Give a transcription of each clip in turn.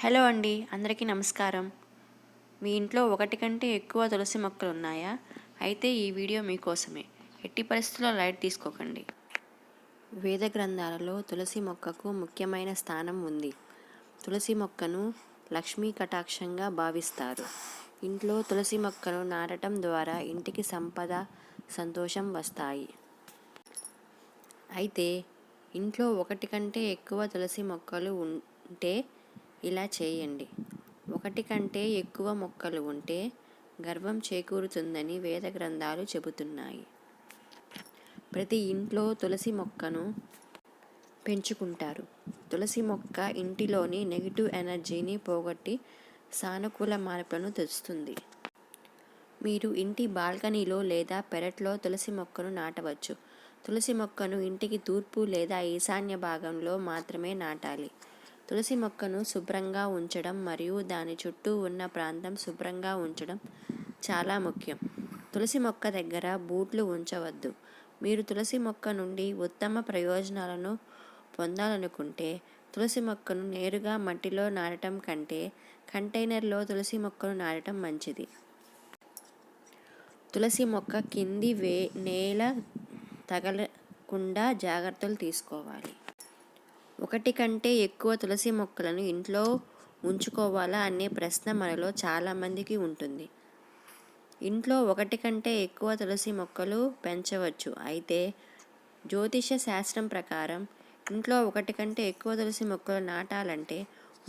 Hello అండి, అందరికీ నమస్కారం. మీ ఇంట్లో ఒకటి కంటే ఎక్కువ తులసి మొక్కలు ఉన్నాయా? అయితే ఈ వీడియో మీకోసమే. ఎట్టి పరిస్థితుల్లో లైట్ తీసుకోకండి. వేద గ్రంథాలలో తులసి మొక్కకు ముఖ్యమైన స్థానం ఉంది. తులసి మొక్కను లక్ష్మీ కటాక్షంగా భావిస్తారు. ఇంట్లో తులసి మొక్కను నాటడం ద్వారా ఇంటికి సంపద, సంతోషం వస్తాయి. అయితే ఇంట్లో ఒకటి కంటే ఎక్కువ తులసి మొక్కలు ఉంటే ఇలా చేయండి. ఒకటి కంటే ఎక్కువ మొక్కలు ఉంటే గర్వం చేకూరుతుందని వేద గ్రంథాలు చెబుతున్నాయి. ప్రతి ఇంట్లో తులసి మొక్కను పెంచుకుంటారు. తులసి మొక్క ఇంటిలోని నెగిటివ్ ఎనర్జీని పోగొట్టి సానుకూల మార్పులను తెస్తుంది. మీరు ఇంటి బాల్కనీలో లేదా పెరట్లో తులసి మొక్కను నాటవచ్చు. తులసి మొక్కను ఇంటికి తూర్పు లేదా ఈశాన్య భాగంలో మాత్రమే నాటాలి. తులసి మొక్కను శుభ్రంగా ఉంచడం మరియు దాని చుట్టూ ఉన్న ప్రాంతం శుభ్రంగా ఉంచడం చాలా ముఖ్యం. తులసి మొక్క దగ్గర బూట్లు ఉంచవద్దు. మీరు తులసి మొక్క నుండి ఉత్తమ ప్రయోజనాలను పొందాలనుకుంటే తులసి మొక్కను నేరుగా మట్టిలో నాటడం కంటే కంటైనర్లో తులసి మొక్కను నాటడం మంచిది. తులసి మొక్క కింది నేల తగలకుండా జాగ్రత్తలు తీసుకోవాలి. ఒకటి కంటే ఎక్కువ తులసి మొక్కలను ఇంట్లో ఉంచుకోవాలా అనే ప్రశ్న మనలో చాలామందికి ఉంటుంది. ఇంట్లో ఒకటి కంటే ఎక్కువ తులసి మొక్కలు పెంచవచ్చు. అయితే జ్యోతిష శాస్త్రం ప్రకారం ఇంట్లో ఒకటి కంటే ఎక్కువ తులసి మొక్కలు నాటాలంటే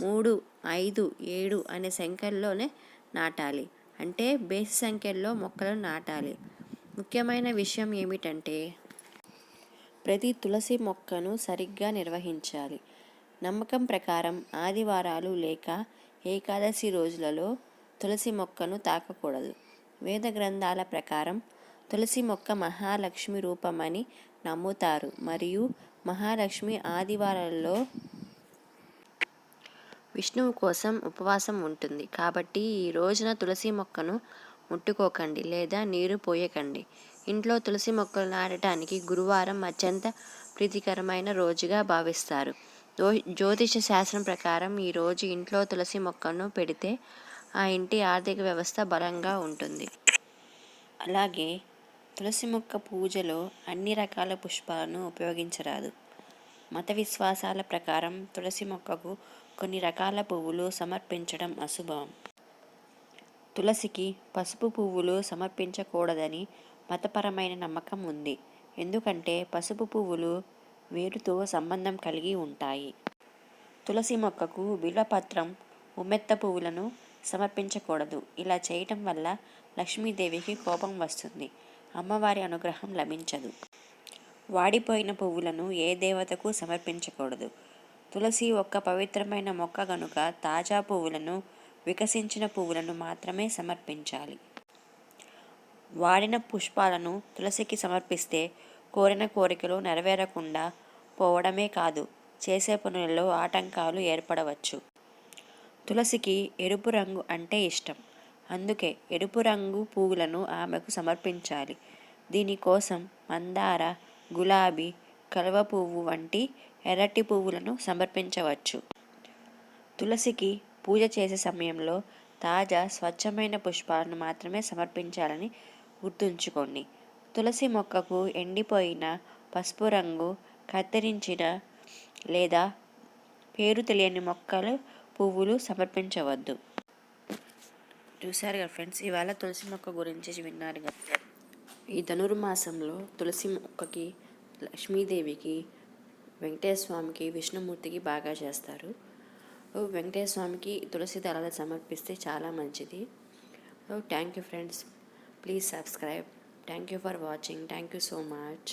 3, 5, 7 అనే సంఖ్యల్లోనే నాటాలి. అంటే బేసి సంఖ్యల్లో మొక్కలను నాటాలి. ముఖ్యమైన విషయం ఏమిటంటే ప్రతి తులసి మొక్కను సరిగ్గా నిర్వహించాలి. నమ్మకం ప్రకారం ఆదివారాలు లేక ఏకాదశి రోజులలో తులసి మొక్కను తాకకూడదు. వేద గ్రంథాల ప్రకారం తులసి మొక్క మహాలక్ష్మి రూపమని నమ్ముతారు మరియు మహాలక్ష్మి ఆదివారాల్లో విష్ణువు కోసం ఉపవాసం ఉంటుంది. కాబట్టి ఈ రోజున తులసి మొక్కను ముట్టుకోకండి లేదా నీరు పోయకండి. ఇంట్లో తులసి మొక్కలు నాటడానికి గురువారం అత్యంత ప్రీతికరమైన రోజుగా భావిస్తారు. జ్యోతిష శాస్త్రం ప్రకారం ఈ రోజు ఇంట్లో తులసి మొక్కను పెడితే ఆ ఇంటి ఆర్థిక వ్యవస్థ బలంగా ఉంటుంది. అలాగే తులసి మొక్క పూజలో అన్ని రకాల పుష్పాలను ఉపయోగించరాదు. మత విశ్వాసాల ప్రకారం తులసి మొక్కకు కొన్ని రకాల పువ్వులు సమర్పించడం అశుభం. తులసికి పసుపు పువ్వులు సమర్పించకూడదని మతపరమైన నమ్మకం ఉంది. ఎందుకంటే పసుపు పువ్వులు వేరుతో సంబంధం కలిగి ఉంటాయి. తులసి మొక్కకు బిల్వపత్రం, ఉమ్మెత్త పువ్వులను సమర్పించకూడదు. ఇలా చేయటం వల్ల లక్ష్మీదేవికి కోపం వస్తుంది. అమ్మవారి అనుగ్రహం లభించదు. వాడిపోయిన పువ్వులను ఏ దేవతకు సమర్పించకూడదు. తులసి ఒక పవిత్రమైన మొక్క గనుక తాజా పువ్వులను, వికసించిన పువ్వులను మాత్రమే సమర్పించాలి. వాడిన పుష్పాలను తులసికి సమర్పిస్తే కోరిన కోరికలు నెరవేరకుండా పోవడమే కాదు, చేసే పనులలో ఆటంకాలు ఏర్పడవచ్చు. తులసికి ఎరుపు రంగు అంటే ఇష్టం. అందుకే ఎరుపు రంగు పువ్వులను ఆమెకు సమర్పించాలి. దీనికోసం మందార, గులాబీ, కలువ పువ్వు వంటి ఎర్రటి పువ్వులను సమర్పించవచ్చు. తులసికి పూజ చేసే సమయంలో తాజా స్వచ్ఛమైన పుష్పాలను మాత్రమే సమర్పించాలని గుర్తుంచుకోండి. తులసి మొక్కకు ఎండిపోయిన, పసుపు రంగు, కత్తిరించిన లేదా పేరు తెలియని మొక్కలు, పువ్వులు సమర్పించవద్దు. చూశారు కదా ఫ్రెండ్స్, ఇవాళ తులసి మొక్క గురించి విన్నారు కదా. ఈ ధనుర్మాసంలో తులసి మొక్కకి, లక్ష్మీదేవికి, వెంకటేశ్వర స్వామికి, విష్ణుమూర్తికి బాగా చేస్తారు. వెంకటేశ్వర స్వామికి తులసి దళాలు సమర్పిస్తే చాలా మంచిది. Thank you friends. Please subscribe. Thank you for watching. Thank you so much.